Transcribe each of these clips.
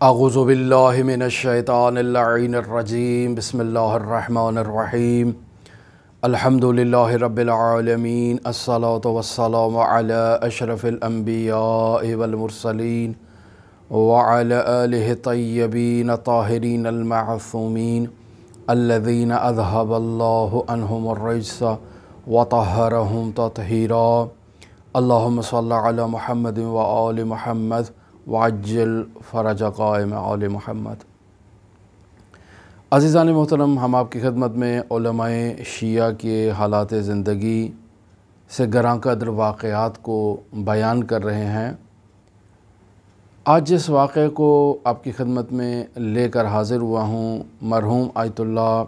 اعوذ باللہ من الشیطان اللعین الرجیم بسم اللہ الرحمن الرحیم الحمد للہ رب العالمین الصلاة والسلام علی اشرف الانبیاء والمرسلین وعلی آلہ الطیبین الطاہرین المعصومین الذین اذہب اللہ عنہم الرجس وطہرہم تطہیرا اللہم صلی علی محمد وآل محمد وعجل فرج قائم آل محمد۔ عزیزان محترم، ہم آپ کی خدمت میں علماء شیعہ کے حالات زندگی سے گراں قدر واقعات کو بیان کر رہے ہیں۔ آج جس واقعے کو آپ کی خدمت میں لے کر حاضر ہوا ہوں، مرحوم آیت اللہ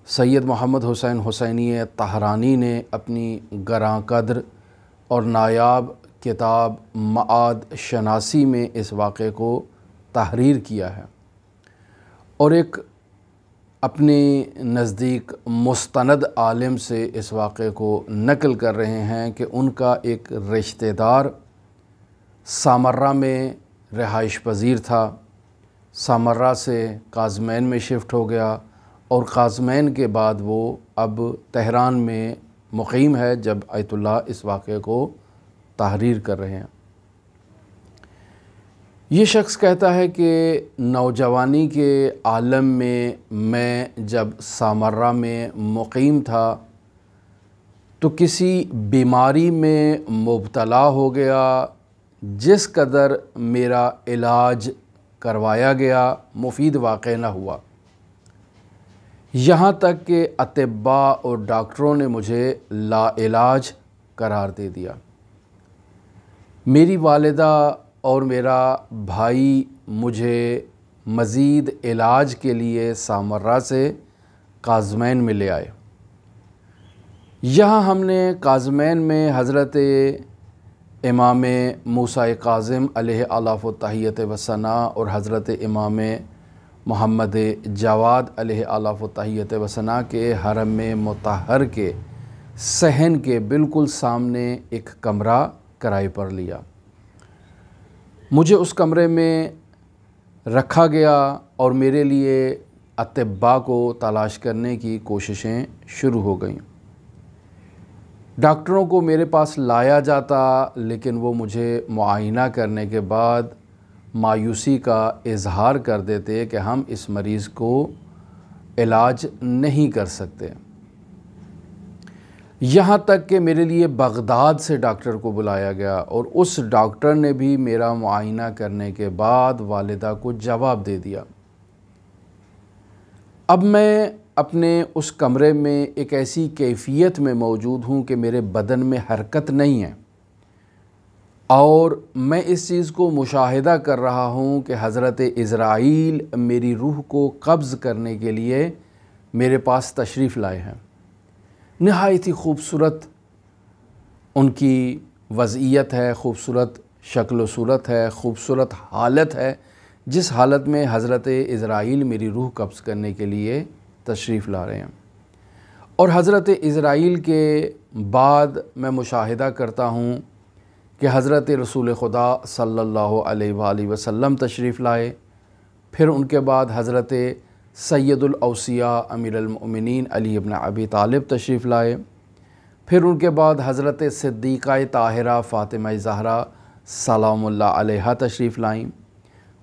سید محمد حسین حسینی طہرانی نے اپنی گراں قدر اور نایاب کتاب معاد شناسی میں اس واقعے کو تحریر کیا ہے، اور ایک اپنے نزدیک مستند عالم سے اس واقعے کو نقل کر رہے ہیں کہ ان کا ایک رشتہ دار سامرہ میں رہائش پذیر تھا، سامرہ سے قازمین میں شفٹ ہو گیا، اور قازمین کے بعد وہ اب تہران میں مقیم ہے جب آیت اللہ اس واقعے کو تحریر کر رہے ہیں۔ یہ شخص کہتا ہے کہ نوجوانی کے عالم میں جب سامرہ میں مقیم تھا تو کسی بیماری میں مبتلا ہو گیا، جس قدر میرا علاج کروایا گیا مفید واقع نہ ہوا، یہاں تک کہ اطباء اور ڈاکٹروں نے مجھے لا علاج قرار دے دیا۔ میری والدہ اور میرا بھائی مجھے مزید علاج کے لیے سامرہ سے قازمین میں لے آئے۔ یہاں ہم نے قازمین میں حضرت امام موسیٰ کاظم علیہ الاف التحیت وثناء اور حضرت امام محمد جواد علیہ الاف التحیت وثناء کے حرم مطہر کے صحن کے بالکل سامنے ایک کمرہ کرائے پر لیا۔ مجھے اس کمرے میں رکھا گیا اور میرے لیے اطباء کو تلاش کرنے کی کوششیں شروع ہو گئیں۔ ڈاکٹروں کو میرے پاس لایا جاتا، لیکن وہ مجھے معائنہ کرنے کے بعد مایوسی کا اظہار کر دیتے کہ ہم اس مریض کو علاج نہیں کر سکتے۔ یہاں تک کہ میرے لیے بغداد سے ڈاکٹر کو بلایا گیا، اور اس ڈاکٹر نے بھی میرا معائنہ کرنے کے بعد والدہ کو جواب دے دیا۔ اب میں اپنے اس کمرے میں ایک ایسی کیفیت میں موجود ہوں کہ میرے بدن میں حرکت نہیں ہے، اور میں اس چیز کو مشاہدہ کر رہا ہوں کہ حضرت عزرائیل میری روح کو قبض کرنے کے لیے میرے پاس تشریف لائے ہیں۔ نہایت ہی خوبصورت ان کی وضعیت ہے، خوبصورت شکل و صورت ہے، خوبصورت حالت ہے، جس حالت میں حضرت عزرائیل میری روح قبض کرنے کے لیے تشریف لا رہے ہیں۔ اور حضرت عزرائیل کے بعد میں مشاہدہ کرتا ہوں کہ حضرت رسول خدا صلی اللہ علیہ وآلہ وسلم تشریف لائے، پھر ان کے بعد حضرت سید الاوصیاء امیر المؤمنین علی بن ابی طالب تشریف لائے، پھر ان کے بعد حضرت صدیقہ طاہرہ فاطمہ زہرا سلام اللہ علیہا تشریف لائیں،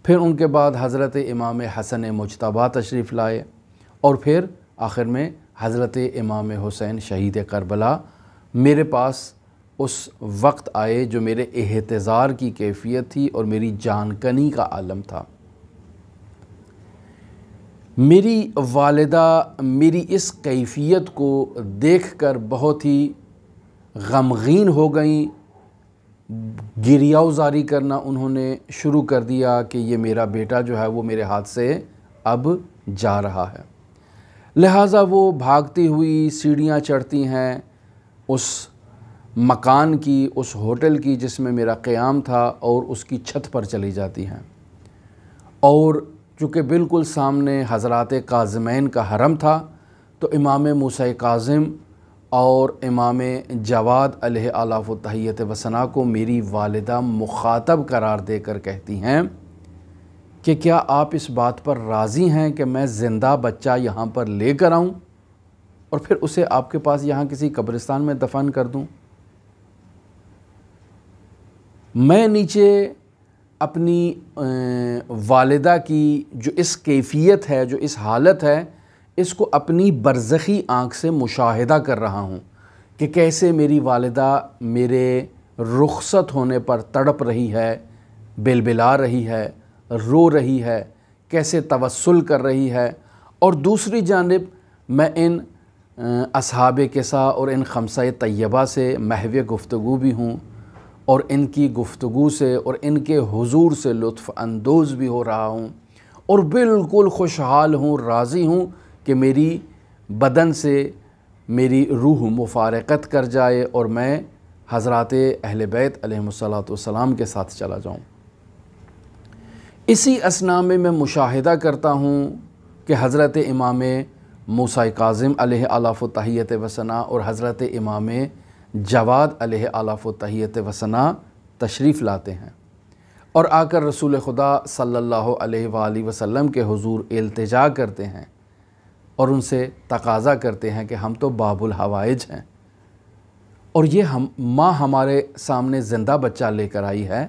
پھر ان کے بعد حضرت امام حسن مجتبیٰ تشریف لائے، اور پھر آخر میں حضرت امام حسین شہید کربلا میرے پاس اس وقت آئے جو میرے احتضار کی کیفیت تھی اور میری جان کنی کا عالم تھا۔ میری والدہ میری اس کیفیت کو دیکھ کر بہت ہی غمگین ہو گئیں، گریہ زاری کرنا انہوں نے شروع کر دیا کہ یہ میرا بیٹا جو ہے وہ میرے ہاتھ سے اب جا رہا ہے۔ لہٰذا وہ بھاگتی ہوئی سیڑھیاں چڑھتی ہیں اس مکان کی، اس ہوٹل کی جس میں میرا قیام تھا، اور اس کی چھت پر چلی جاتی ہیں، اور چونکہ بالکل سامنے حضرات قازمین کا حرم تھا تو امام موسیٰ کاظم اور امام جواد علیہ الاف التحیت وثناء کو میری والدہ مخاطب قرار دے کر کہتی ہیں کہ کیا آپ اس بات پر راضی ہیں کہ میں زندہ بچہ یہاں پر لے کر آؤں اور پھر اسے آپ کے پاس یہاں کسی قبرستان میں دفن کر دوں؟ میں نیچے اپنی والدہ کی جو اس کیفیت ہے، جو اس حالت ہے، اس کو اپنی برزخی آنکھ سے مشاہدہ کر رہا ہوں کہ کیسے میری والدہ میرے رخصت ہونے پر تڑپ رہی ہے، بلبلا رہی ہے، رو رہی ہے، کیسے توسل کر رہی ہے۔ اور دوسری جانب میں ان اصحاب کسا اور ان خمسہ طیبہ سے محو گفتگو بھی ہوں، اور ان کی گفتگو سے اور ان کے حضور سے لطف اندوز بھی ہو رہا ہوں، اور بالکل خوشحال ہوں، راضی ہوں کہ میری بدن سے میری روح مفارقت کر جائے اور میں حضرات اہل بیت علیہم السلام کے ساتھ چلا جاؤں۔ اسی اثناء میں مشاہدہ کرتا ہوں کہ حضرت امام موسیٰ کاظم علیہ آلاف و تحیت و ثنا اور حضرت امام جواد علیہ آلاف و تحیت و ثنا تشریف لاتے ہیں اور آ کر رسول خدا صلی اللہ علیہ وآلہ وسلم کے حضور التجا کرتے ہیں اور ان سے تقاضا کرتے ہیں کہ ہم تو باب الحوائج ہیں اور یہ ماں ہمارے سامنے زندہ بچہ لے کر آئی ہے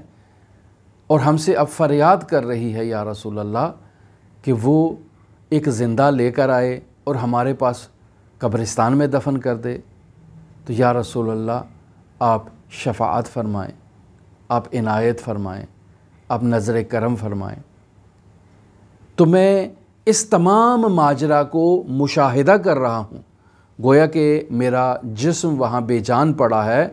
اور ہم سے اب فریاد کر رہی ہے یا رسول اللہ کہ وہ ایک زندہ لے کر آئے اور ہمارے پاس قبرستان میں دفن کر دے۔ تو یا رسول اللہ آپ شفاعت فرمائیں، آپ عنایت فرمائیں، آپ نظر کرم فرمائیں۔ تو میں اس تمام ماجرا کو مشاہدہ کر رہا ہوں، گویا کہ میرا جسم وہاں بے جان پڑا ہے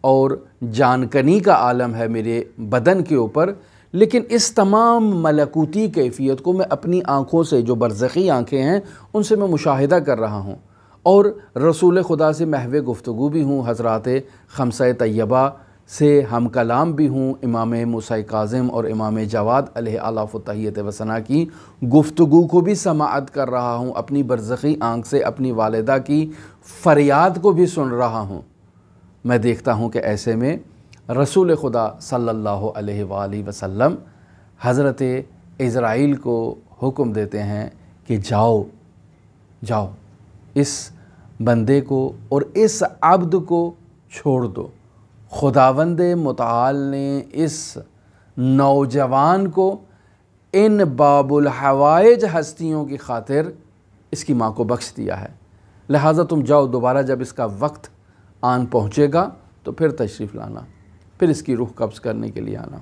اور جان کنی کا عالم ہے میرے بدن کے اوپر، لیکن اس تمام ملکوتی کیفیت کو میں اپنی آنکھوں سے، جو برزخی آنکھیں ہیں، ان سے میں مشاہدہ کر رہا ہوں اور رسول خدا سے محو گفتگو بھی ہوں، حضرات خمسہ طیبہ سے ہم کلام بھی ہوں، امام موسیٰ کاظم اور امام جواد علیہ آلاف و تحیت و ثنا کی گفتگو کو بھی سماعت کر رہا ہوں، اپنی برزخی آنکھ سے اپنی والدہ کی فریاد کو بھی سن رہا ہوں۔ میں دیکھتا ہوں کہ ایسے میں رسول خدا صلی اللہ علیہ وآلہ وسلم حضرت عزرائیل کو حکم دیتے ہیں کہ جاؤ اس بندے کو اور اس عبد کو چھوڑ دو۔ خداوند متعال نے اس نوجوان کو ان باب الحوائج ہستیوں کی خاطر اس کی ماں کو بخش دیا ہے، لہٰذا تم جاؤ، دوبارہ جب اس کا وقت آن پہنچے گا تو پھر تشریف لانا، پھر اس کی روح قبض کرنے کے لیے آنا۔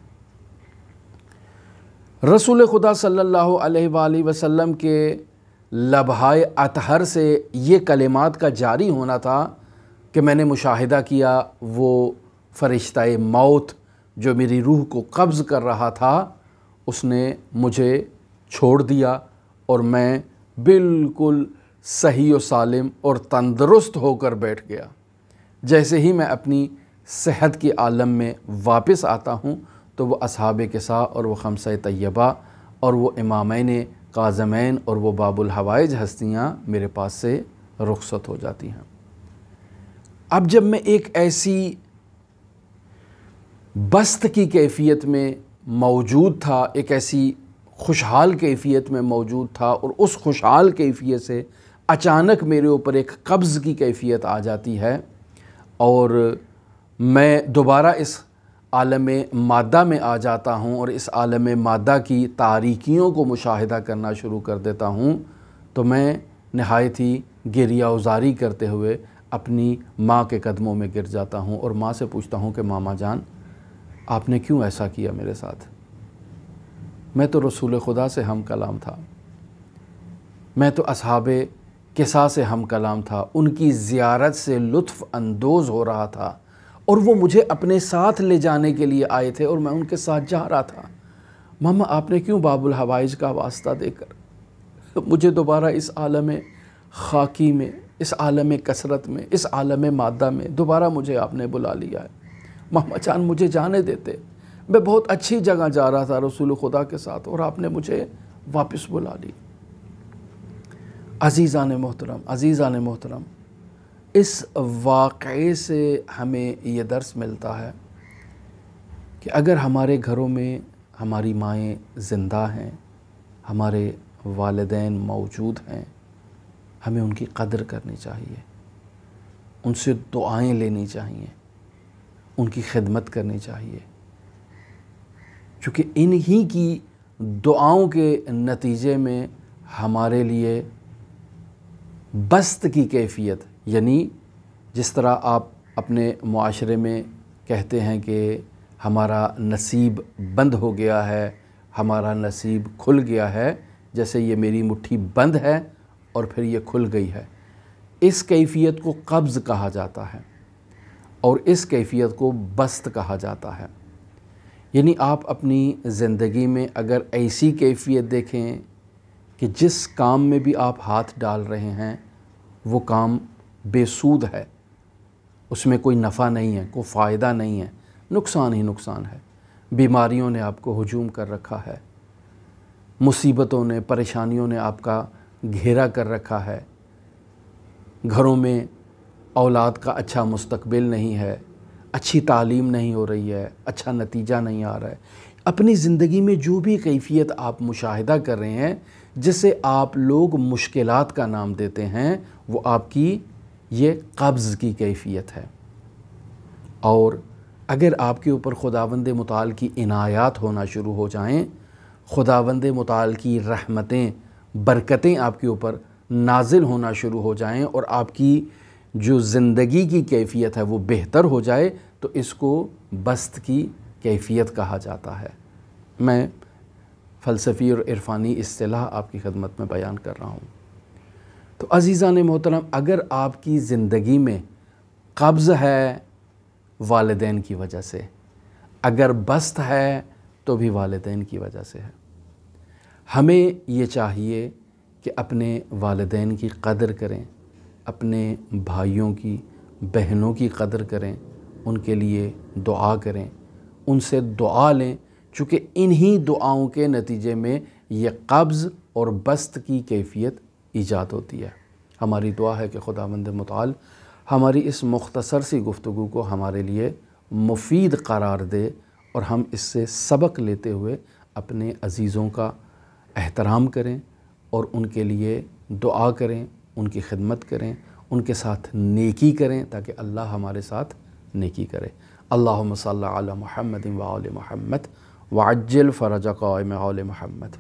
رسول خدا صلی اللہ علیہ وآلہ وسلم کے لبہائے اطہر سے یہ کلمات کا جاری ہونا تھا کہ میں نے مشاہدہ کیا وہ فرشتہ موت جو میری روح کو قبض کر رہا تھا، اس نے مجھے چھوڑ دیا اور میں بالکل صحیح و سالم اور تندرست ہو کر بیٹھ گیا۔ جیسے ہی میں اپنی صحت کے عالم میں واپس آتا ہوں تو وہ اصحاب کسا اور وہ خمسہ طیبہ اور وہ امامین کاظمین اور وہ باب الحوائج ہستیاں میرے پاس سے رخصت ہو جاتی ہیں۔ اب جب میں ایک ایسی بست کی کیفیت میں موجود تھا، ایک ایسی خوشحال کیفیت میں موجود تھا اور اس خوشحال کیفیت سے اچانک میرے اوپر ایک قبض کی کیفیت آ جاتی ہے اور میں دوبارہ اس عالم مادہ میں آ جاتا ہوں اور اس عالم مادہ کی تاریکیوں کو مشاہدہ کرنا شروع کر دیتا ہوں، تو میں نہایت ہی گریہ وزاری کرتے ہوئے اپنی ماں کے قدموں میں گر جاتا ہوں اور ماں سے پوچھتا ہوں کہ ماما جان، آپ نے کیوں ایسا کیا میرے ساتھ؟ میں تو رسول خدا سے ہم کلام تھا، میں تو اصحاب کسا سے ہم کلام تھا، ان کی زیارت سے لطف اندوز ہو رہا تھا اور وہ مجھے اپنے ساتھ لے جانے کے لیے آئے تھے اور میں ان کے ساتھ جا رہا تھا۔ ماما آپ نے کیوں باب الحوائج کا واسطہ دے کر مجھے دوبارہ اس عالم خاکی میں، اس عالم کثرت میں، اس عالم مادہ میں دوبارہ مجھے آپ نے بلا لیا ہے؟ ماما جان مجھے جانے دیتے، میں بہت اچھی جگہ جا رہا تھا رسول خدا کے ساتھ اور آپ نے مجھے واپس بلا لی۔ عزیزان محترم، اس واقعے سے ہمیں یہ درس ملتا ہے کہ اگر ہمارے گھروں میں ہماری مائیں زندہ ہیں، ہمارے والدین موجود ہیں، ہمیں ان کی قدر کرنی چاہیے، ان سے دعائیں لینی چاہیے، ان کی خدمت کرنی چاہیے، چونکہ انہی کی دعاؤں کے نتیجے میں ہمارے لیے بست کی کیفیت، یعنی جس طرح آپ اپنے معاشرے میں کہتے ہیں کہ ہمارا نصیب بند ہو گیا ہے، ہمارا نصیب کھل گیا ہے، جیسے یہ میری مٹھی بند ہے اور پھر یہ کھل گئی ہے، اس کیفیت کو قبض کہا جاتا ہے اور اس کیفیت کو بست کہا جاتا ہے۔ یعنی آپ اپنی زندگی میں اگر ایسی کیفیت دیکھیں کہ جس کام میں بھی آپ ہاتھ ڈال رہے ہیں وہ کام بے سود ہے، اس میں کوئی نفع نہیں ہے، کوئی فائدہ نہیں ہے، نقصان ہی نقصان ہے، بیماریوں نے آپ کو ہجوم کر رکھا ہے، مصیبتوں نے، پریشانیوں نے آپ کا گھیرا کر رکھا ہے، گھروں میں اولاد کا اچھا مستقبل نہیں ہے، اچھی تعلیم نہیں ہو رہی ہے، اچھا نتیجہ نہیں آ رہا ہے، اپنی زندگی میں جو بھی کیفیت آپ مشاہدہ کر رہے ہیں جسے آپ لوگ مشکلات کا نام دیتے ہیں، وہ آپ کی یہ قبض کی کیفیت ہے۔ اور اگر آپ کے اوپر خداوند متعال کی عنایات ہونا شروع ہو جائیں، خداوند متعال کی رحمتیں، برکتیں آپ کے اوپر نازل ہونا شروع ہو جائیں اور آپ کی جو زندگی کی کیفیت ہے وہ بہتر ہو جائے، تو اس کو بست کی کیفیت کہا جاتا ہے۔ میں فلسفی اور عرفانی اصطلاح آپ کی خدمت میں بیان کر رہا ہوں۔ تو عزیزان محترم، اگر آپ کی زندگی میں قبض ہے والدین کی وجہ سے، اگر بست ہے تو بھی والدین کی وجہ سے ہے، ہمیں یہ چاہیے کہ اپنے والدین کی قدر کریں، اپنے بھائیوں کی، بہنوں کی قدر کریں، ان کے لیے دعا کریں، ان سے دعا لیں، چونکہ انہی دعاؤں کے نتیجے میں یہ قبض اور بست کی کیفیت ایجاد ہوتی ہے۔ ہماری دعا ہے کہ خداوند متعال ہماری اس مختصر سی گفتگو کو ہمارے لیے مفید قرار دے اور ہم اس سے سبق لیتے ہوئے اپنے عزیزوں کا احترام کریں اور ان کے لیے دعا کریں، ان کی خدمت کریں، ان کے ساتھ نیکی کریں تاکہ اللہ ہمارے ساتھ نیکی کرے۔ اللہم صلی علی محمد و آل محمد وعجل فرج قائم آل محمد۔